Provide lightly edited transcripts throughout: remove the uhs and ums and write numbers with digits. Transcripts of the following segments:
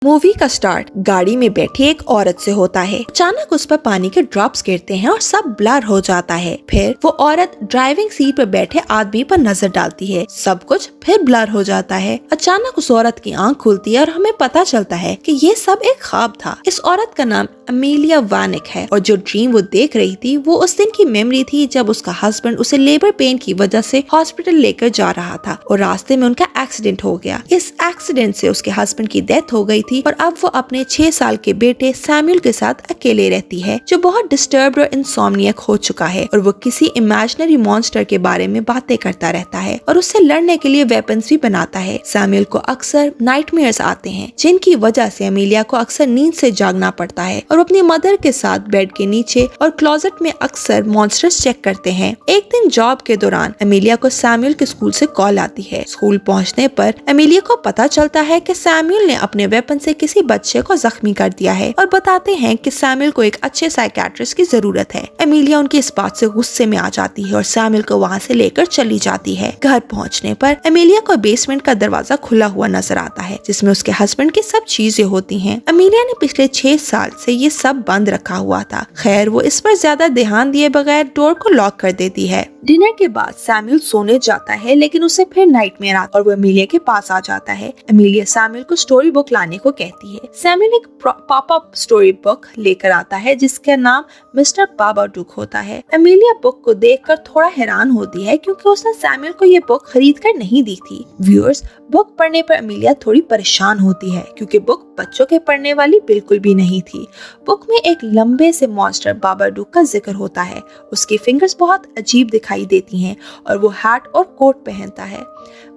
Movie का start गाड़ी में बैठी एक औरत से होता है। अचानक उस पर पानी के ड्रॉप्स गिरते हैं और सब ब्लर हो जाता है। फिर वो औरत ड्राइविंग सीट पर बैठे आदमी पर नजर डालती है। सब कुछ फिर ब्लर हो जाता है। अचानक उस औरत की आंख खुलती है और हमें पता चलता है कि ये सब एक ख्वाब था। इस औरत का नाम अमेलिया वानिक है और जो ड्रीम वो देख रही थी वो उस दिन की मेमोरी थी जब उसका हस्बैंड उसे लेबर पेन की वजह से हॉस्पिटल लेकर जा रहा था और रास्ते में उनका एक्सीडेंट हो गया। इस एक्सीडेंट से उसके हस्बैंड की डेथ हो गई थी और अब वो अपने 6 साल के बेटे सैमुअल के साथ अकेले रहती है, जो बहुत डिस्टर्ब्ड और इंसोम्नियक हो चुका है और वो किसी इमेजिनरी मॉन्स्टर के बारे में बातें करता रहता है और उससे लड़ने के लिए वेपन्स भी बनाता है। सैमुअल को अक्सर नाइटमेयर्स आते हैं जिनकी वजह से अमेलिया को अक्सर नींद से जागना पड़ता है और अपनी मदर के साथ बेड के नीचे और क्लोजेट में अक्सर मॉन्स्टर्स चेक करते हैं। एक दिन जॉब के दौरान अमेलिया को सैमुअल के स्कूल से कॉल आती है। स्कूल पहुंचने पर अमेलिया को पता चलता है कि सैमुअल ने अपने वेपन से किसी बच्चे को जख्मी कर दिया है और बताते हैं कि सैमुअल को एक अच्छे साइकियाट्रिस्ट की जरूरत है। अमेलिया उनकी इस बात से गुस्से में आ जाती है और सैमुअल को वहाँ से लेकर चली जाती है। घर पहुँचने पर अमेलिया को बेसमेंट का दरवाजा खुला हुआ नजर आता है जिसमें उसके हस्बैंड की सब चीजें होती हैं। अमेलिया ने पिछले 6 साल से ये सब बंद रखा हुआ था। खैर वो इस पर ज्यादा ध्यान दिए बगैर डोर को लॉक कर देती है। डिनर के बाद सैमुअल सोने जाता है लेकिन उसे फिर नाइटमेयर आता है और वो अमेलिया के पास आ जाता है। अमेलिया सैमुअल को स्टोरी बुक लाने को कहती है। सैमुअल एक पॉप-अप स्टोरी बुक लेकर आता है जिसका नाम मिस्टर बाबाडूक होता है। अमेलिया बुक को देखकर थोड़ा हैरान होती है क्योंकि उसने सैमुअल को ये बुक खरीद कर नहीं दी थी। व्यूअर्स, बुक पढ़ने पर अमेलिया थोड़ी परेशान होती है क्योंकि बुक बच्चों के पढ़ने वाली बिल्कुल भी नहीं थी। बुक में एक लंबे से मॉन्स्टर बाबाडूक का जिक्र होता है। उसकी फिंगर्स बहुत अजीब दिखाई देती हैं और वो हैट और कोट पहनता है।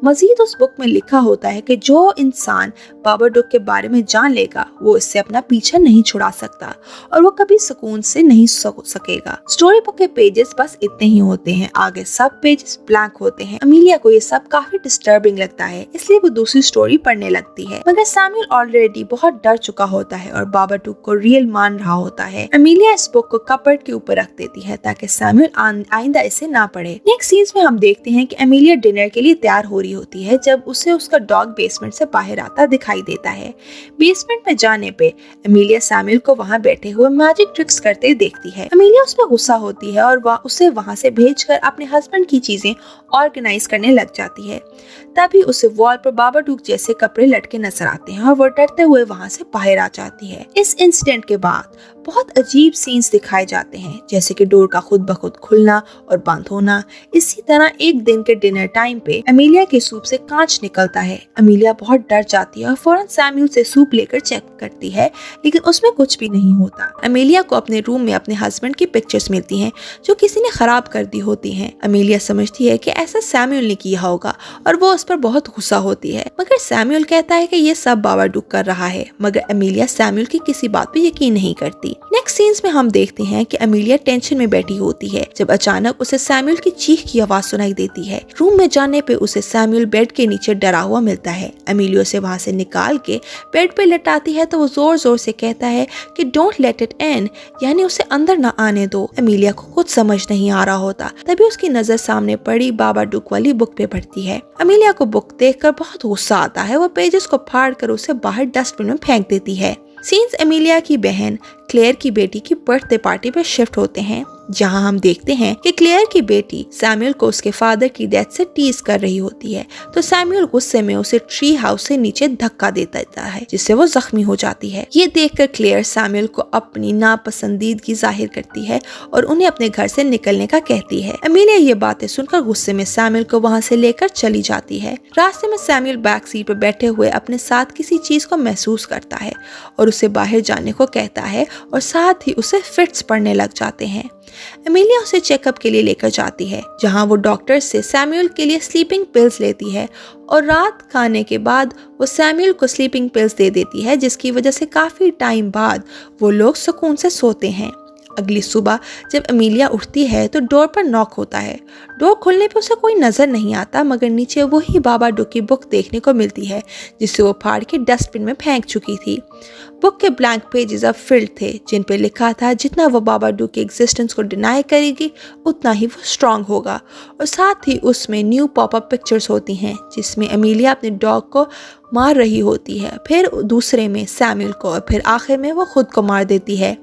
मजीद उस बुक में लिखा होता है कि जो इंसान बाबाडूक के बारे में जान लेगा वो इससे अपना पीछा नहीं छुड़ा सकता और वो कभी सुकून से नहीं सो सकेगा। स्टोरी बुक के पेजेस बस इतने ही होते हैं, आगे सब पेजेस ब्लैंक होते हैं। अमेलिया को ये सब काफी डिस्टर्बिंग लगता है इसलिए वो दूसरी स्टोरी पढ़ने लगती है, मगर सैमुअल ऑलरेडी बहुत डर चुका होता है और बाबाडूक को रियल मान रहा होता है। अमेलिया इस बुक को कपबोर्ड के ऊपर रख देती है ताकि सैमुअल आइंदा इसे ना पढ़े। नेक्स्ट सीन्स में हम देखते हैं कि अमेलिया डिनर के लिए तैयार हो रही होती है जब उसे उसका डॉग बेसमेंट से बाहर आता दिखाई देता है। बेसमेंट में जाने पे अमेलिया सैमुअल को वहाँ बैठे हुए मैजिक ट्रिक्स करते देखती है। अमेलिया उस पर गुस्सा होती है और उसे वहाँ से भेजकर अपने हस्बैंड की चीजें ऑर्गेनाइज करने लग जाती है। तभी उसे वॉल पर बाबाडूक जैसे कपड़े लटके नजर आते हैं और वो डरते हुए वहाँ से बाहर आ जाती है। इस इंसिडेंट के बाद बहुत अजीब सीन्स दिखाए जाते हैं जैसे कि डोर का खुद ब खुद खुलना और बंद होना। इसी तरह एक दिन के डिनर टाइम पे अमेलिया के सूप से कांच निकलता है। अमेलिया बहुत डर जाती है और फौरन सैमुअल से सूप लेकर चेक करती है लेकिन उसमें कुछ भी नहीं होता। अमेलिया को अपने रूम में अपने हस्बैंड की पिक्चर्स मिलती हैं जो किसी ने खराब कर दी होती हैं। अमेलिया समझती है कि ऐसा सैमुअल ने किया होगा और वो उस पर बहुत गुस्सा होती है, मगर सैमुअल कहता है कि ये सब बाबाडूक कर रहा है, मगर अमेलिया सैमुअल की किसी बात पे यकीन नहीं करती। नेक्स्ट सीन्स में हम देखते हैं कि अमेलिया टेंशन में बैठी होती है जब अचानक उसे सैमुअल की चीख की आवाज सुनाई देती है। रूम में जाने पे उसे सैमुअल बेड के नीचे डरा हुआ मिलता है। अमेलिया उसे वहाँ से निकाल के बेड पे लटाती है तो वो जोर जोर से कहता है कि डोंट लेट इट इन, यानी उसे अंदर ना आने दो। अमेलिया को कुछ समझ नहीं आ रहा होता, तभी उसकी नजर सामने पड़ी बाबाडूक वाली बुक पे पड़ती है। अमेलिया को बुक देखकर बहुत गुस्सा आता है। वो पेजेस को फाड़ कर उसे बाहर डस्टबिन में फेंक देती है। सीन्स अमेलिया की बहन क्लेयर की बेटी की बर्थडे पार्टी पर शिफ्ट होते हैं जहां हम देखते हैं कि क्लेयर की बेटी सैमुअल को उसके फादर की डेथ से टीज कर रही होती है तो सैमुअल गुस्से में उसे ट्री हाउस से नीचे धक्का देता है जिससे वो जख्मी हो जाती है। ये देखकर क्लेयर सैमुअल को अपनी नापसंदीदगी जाहिर करती है और उन्हें अपने घर से निकलने का कहती है। अमेलिया ये बातें सुनकर गुस्से में सैमुअल को वहाँ से लेकर चली जाती है। रास्ते में सैमुअल बैक सीट पर बैठे हुए अपने साथ किसी चीज को महसूस करता है और उसे बाहर जाने को कहता है और साथ ही उसे फिट्स पड़ने लग जाते हैं। अमेलिया उसे चेकअप के लिए लेकर जाती है जहां वो डॉक्टर से सैमुअल के लिए स्लीपिंग पिल्स लेती है और रात खाने के बाद वो सैमुअल को स्लीपिंग पिल्स दे देती है जिसकी वजह से काफी टाइम बाद वो लोग सुकून से सोते हैं। अगली सुबह जब अमीलिया उठती है तो डोर पर नॉक होता है। डोर खुलने पे उसे कोई नजर नहीं आता, मगर नीचे वही बाबाडुक की बुक देखने को मिलती है जिसे वो फाड़ के डस्टबिन में फेंक चुकी थी। बुक के ब्लैंक पेजेस अब फिल्ड थे, जिन पे लिखा था जितना वो बाबाडुक के एग्जिस्टेंस को डिनाई करेगी उतना ही वो स्ट्रांग होगा। और साथ ही उसमें न्यू पॉपअप पिक्चर्स होती हैं जिसमें अमीलिया अपने डॉग को मार रही होती है, फिर दूसरे में सैमुअल को, और फिर आखिर में वो खुद को मार देती है।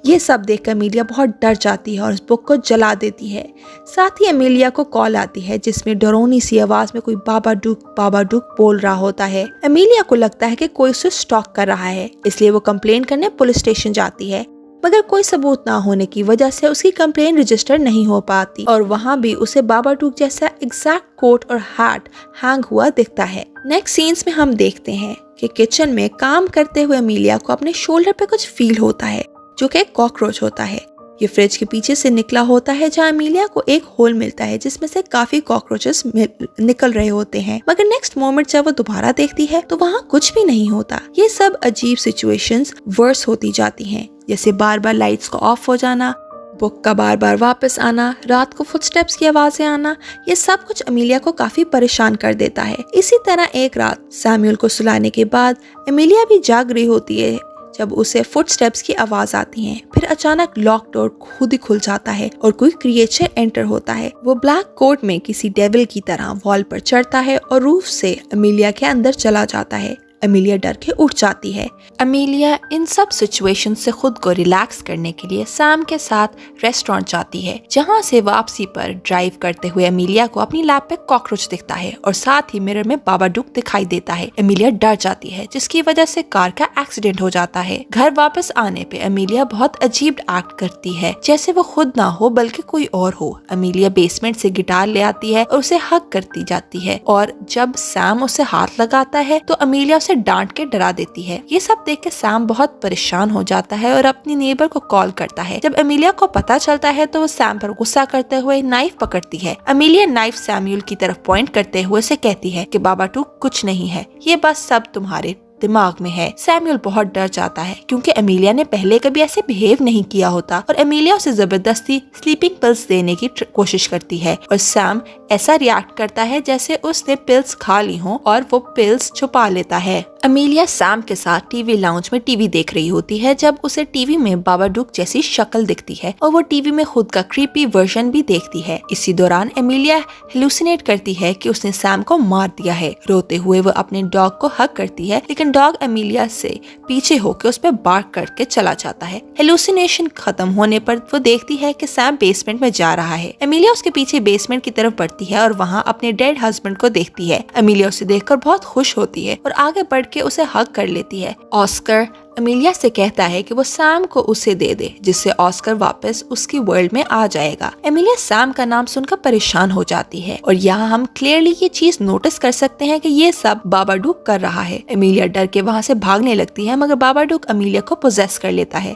ये सब देखकर अमीलिया बहुत डर जाती है और उस बुक को जला देती है। साथ ही अमीलिया को कॉल आती है जिसमें डरावनी सी आवाज में कोई बाबाडुक बोल रहा होता है। अमीलिया को लगता है कि कोई उसे स्टॉक कर रहा है, इसलिए वो कंप्लेन करने पुलिस स्टेशन जाती है, मगर कोई सबूत ना होने की वजह से उसकी कंप्लेन रजिस्टर नहीं हो पाती और वहाँ भी उसे बाबाडुक जैसा एग्जैक्ट कोट और हैट हैंग हुआ दिखता है। नेक्स्ट सीन्स में हम देखते हैं कि किचन में काम करते हुए अमीलिया को अपने शोल्डर पे कुछ फील होता है जो कि कॉकरोच होता है। ये फ्रिज के पीछे से निकला होता है जहाँ अमीलिया को एक होल मिलता है जिसमें से काफी कॉकरोचेस निकल रहे होते हैं, मगर नेक्स्ट मोमेंट जब वो दोबारा देखती है तो वहाँ कुछ भी नहीं होता। ये सब अजीब सिचुएशंस वर्स होती जाती हैं, जैसे बार बार लाइट्स को ऑफ हो जाना, बुक का बार बार वापस आना, रात को फुटस्टेप्स की आवाजें आना। ये सब कुछ अमीलिया को काफी परेशान कर देता है। इसी तरह एक रात सैमुअल को सुलाने के बाद अमीलिया भी जाग रही होती है जब उसे फुटस्टेप्स की आवाज आती है। फिर अचानक लॉक डोर खुद ही खुल जाता है और कोई क्रिएचर एंटर होता है। वो ब्लैक कोट में किसी डेविल की तरह वॉल पर चढ़ता है और रूफ से अमीलिया के अंदर चला जाता है। अमीलिया डर के उठ जाती है। अमीलिया इन सब सिचुएशन से खुद को रिलैक्स करने के लिए सैम के साथ रेस्टोरेंट जाती है, जहां से वापसी पर ड्राइव करते हुए अमीलिया को अपनी लैप पे कॉकरोच दिखता है और साथ ही मिरर में बाबाडुक दिखाई देता है। अमीलिया डर जाती है जिसकी वजह से कार का एक्सीडेंट हो जाता है। घर वापस आने पे अमीलिया बहुत अजीब एक्ट करती है, जैसे वो खुद ना हो बल्कि कोई और हो। अमीलिया बेसमेंट से गिटार ले आती है और उसे हग करती जाती है, और जब सैम उसे हाथ लगाता है तो अमीलिया उसे डांट के डरा देती है। ये सब देख के सैम बहुत परेशान हो जाता है और अपनी नेबर को कॉल करता है। जब अमीलिया को पता चलता है तो वो सैम पर गुस्सा करते हुए नाइफ पकड़ती है। अमीलिया नाइफ सैमुअल की तरफ पॉइंट करते हुए उसे कहती है कि बाबाडुक कुछ नहीं है, ये बस सब तुम्हारे दिमाग में है। सैमुअल बहुत डर जाता है क्योंकि अमीलिया ने पहले कभी ऐसे बिहेव नहीं किया होता और अमीलिया उसे जबरदस्ती स्लीपिंग पिल्स देने की कोशिश करती है और सैम ऐसा रिएक्ट करता है जैसे उसने पिल्स खा ली हो और वो पिल्स छुपा लेता है। अमीलिया सैम के साथ टीवी लाउंज में टीवी देख रही होती है जब उसे टीवी में बाबाडुक जैसी शक्ल दिखती है और वो टीवी में खुद का क्रीपी वर्जन भी देखती है। इसी दौरान अमीलिया हेलुसिनेट करती है कि उसने सैम को मार दिया है। रोते हुए वो अपने डॉग को हग करती है, लेकिन डॉग अमीलिया से पीछे होकर उस पर बार्क करके चला जाता है। हेलुसिनेशन खत्म होने पर वो देखती है कि सैम बेसमेंट में जा रहा है। अमीलिया उसके पीछे बेसमेंट की तरफ बढ़ती है और वहाँ अपने डेड हस्बैंड को देखती है। अमीलिया उसे देखकर बहुत खुश होती है और आगे बढ़ के उसे हग कर लेती है। ऑस्कर अमीलिया से कहता है कि वो सैम को उसे दे दे, जिससे ऑस्कर वापस उसकी वर्ल्ड में आ जाएगा। अमीलिया सैम का नाम सुनकर परेशान हो जाती है और यहाँ हम क्लियरली ये चीज नोटिस कर सकते हैं कि ये सब बाबाडुक कर रहा है। अमीलिया डर के वहाँ से भागने लगती है, मगर बाबाडुक अमीलिया को पोजेस कर लेता है।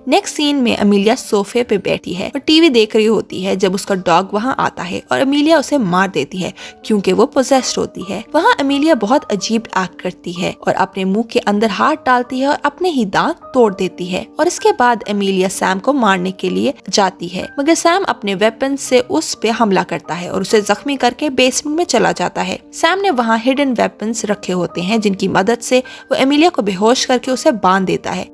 नेक्स्ट सीन में अमीलिया सोफे पे बैठी है और टीवी देख रही होती है जब उसका डॉग वहाँ आता है और अमीलिया उसे मार देती है क्योंकि वो पोजेस्ड होती है। वहाँ अमीलिया बहुत अजीब एक्ट करती है और अपने मुंह के अंदर हाथ डालती है और अपने ही दांत तोड़ देती है। और इसके बाद अमीलिया सैम को मारने के लिए जाती है, मगर सैम अपने वेपन से उस पे हमला करता है और उसे जख्मी करके बेसमेंट में चला जाता है। सैम ने वहाँ हिडन वेपन्स रखे होते हैं जिनकी मदद से वो अमीलिया को बेहोश करके उसे बांध देता है।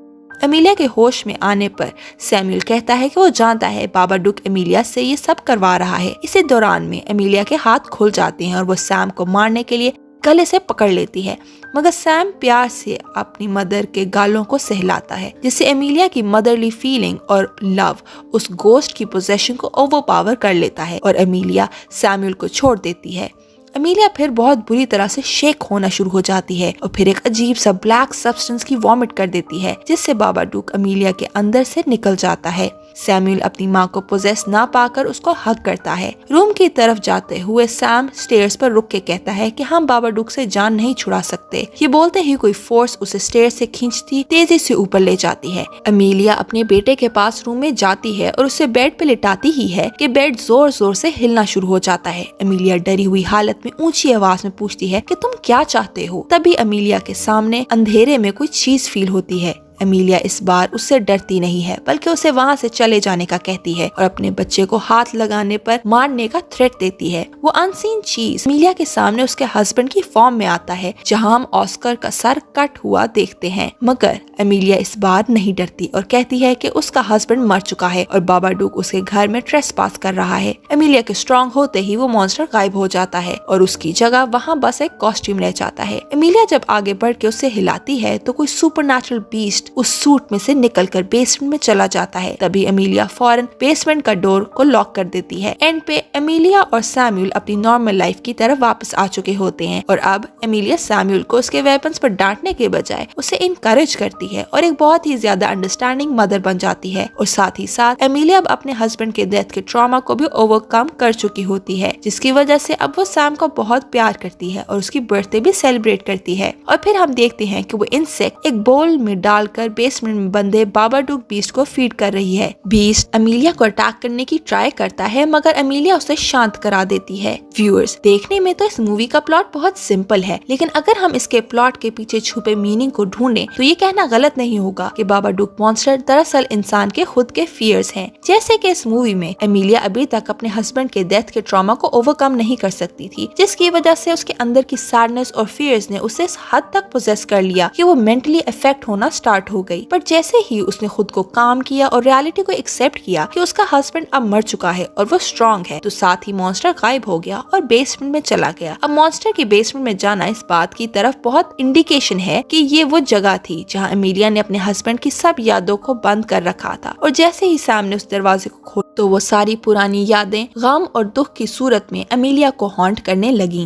अमीलिया के होश में आने पर सैमुअल कहता है कि वो जानता है बाबाडुक अमीलिया से ये सब करवा रहा है। इसी दौरान में अमीलिया के हाथ खुल जाते हैं और वो सैम को मारने के लिए गले से पकड़ लेती है, मगर सैम प्यार से अपनी मदर के गालों को सहलाता है, जिससे अमीलिया की मदरली फीलिंग और लव उस गोस्ट की पोजेशन को ओवरपावर कर लेता है और अमीलिया सैमुअल को छोड़ देती है। अमीलिया फिर बहुत बुरी तरह से शेक होना शुरू हो जाती है और फिर एक अजीब सा ब्लैक सब्सटेंस की वॉमिट कर देती है, जिससे बाबाडुक अमीलिया के अंदर से निकल जाता है। सैमुअल अपनी माँ को पोजेस ना पाकर उसको हग करता है। रूम की तरफ जाते हुए सैम स्टेयर्स पर रुक के कहता है कि हम बाबाडुक से जान नहीं छुड़ा सकते। ये बोलते ही कोई फोर्स उसे स्टेयर से खींचती तेजी से ऊपर ले जाती है। अमीलिया अपने बेटे के पास रूम में जाती है और उसे बेड पे लिटाती ही है कि बेड जोर जोर से हिलना शुरू हो जाता है। अमीलिया डरी हुई हालत में ऊंची आवाज में पूछती है कि तुम क्या चाहते हो। तभी अमीलिया के सामने अंधेरे में कोई चीज फील होती है एमिलिया इस बार उससे डरती नहीं है, बल्कि उसे वहाँ से चले जाने का कहती है और अपने बच्चे को हाथ लगाने पर मारने का थ्रेट देती है। वो अनसीन चीज एमिलिया के सामने उसके हस्बैंड की फॉर्म में आता है, जहाँ हम ऑस्कर का सर कट हुआ देखते हैं। मगर एमिलिया इस बार नहीं डरती और कहती है कि उसका हस्बैंड मर चुका है और बाबाडूक उसके घर में ट्रेसपास कर रहा है। एमिलिया के स्ट्रॉन्ग होते ही वो मॉन्स्टर गायब हो जाता है और उसकी जगह वहाँ बस एक कॉस्ट्यूम रह जाता है। एमिलिया जब आगे बढ़ के उसे हिलाती है तो कोई सुपरनैचुरल बीस्ट उस सूट में से निकलकर बेसमेंट में चला जाता है। तभी एमिलिया फौरन बेसमेंट का डोर को लॉक कर देती है। एंड पे एमिलिया और सैमुअल अपनी नॉर्मल लाइफ की तरफ वापस आ चुके होते हैं और अब एमिलिया सैमुअल को उसके वेपन्स पर डांटने के बजाय उसे इनकरेज करती है और एक बहुत ही ज्यादा अंडरस्टैंडिंग मदर बन जाती है। और साथ ही साथ एमिलिया अब अपने हस्बैंड के डेथ के ट्रॉमा को भी ओवरकम कर चुकी होती है, जिसकी वजह से अब वो सैम को बहुत प्यार करती है और उसकी बर्थडे भी सेलिब्रेट करती है। और फिर हम देखते हैं कि वो इंसेक्ट एक बोल में डालकर बेसमेंट में बंधे बाबाडूक बीस्ट को फीड कर रही है। बीस्ट एमिलिया को अटैक करने की ट्राई करता है, मगर एमिलिया उसे शांत करा देती है। व्यूअर्स, देखने में तो इस मूवी का प्लॉट बहुत सिंपल है, लेकिन अगर हम इसके प्लॉट के पीछे छुपे मीनिंग को ढूंढें तो ये कहना गलत नहीं होगा कि बाबाडूक मॉन्स्टर दरअसल इंसान के खुद के फियर्स हैं। जैसे कि इस मूवी में एमिलिया अभी तक अपने हस्बैंड के डेथ के ट्रॉमा को ओवरकम नहीं कर सकती थी, जिसकी वजह से उसके अंदर की सैडनेस और फियर्स ने उसे इस हद तक पोजेस कर लिया कि वो मेंटली अफेक्ट होना स्टार्ट हो गई। पर जैसे ही उसने खुद को काम किया और रियलिटी को एक्सेप्ट किया कि उसका हस्बैंड अब मर चुका है और वो स्ट्रॉन्ग है, तो साथ ही मॉन्स्टर गायब हो गया और बेसमेंट में चला गया। अब मॉन्स्टर की बेसमेंट में जाना इस बात की तरफ बहुत इंडिकेशन है कि ये वो जगह थी जहाँ एमिलिया ने अपने हस्बैंड की सब यादों को बंद कर रखा था। और जैसे ही सैम ने उस दरवाजे को खोला तो वो सारी पुरानी यादें गम और दुख की सूरत में एमिलिया को हॉन्ट करने लगी।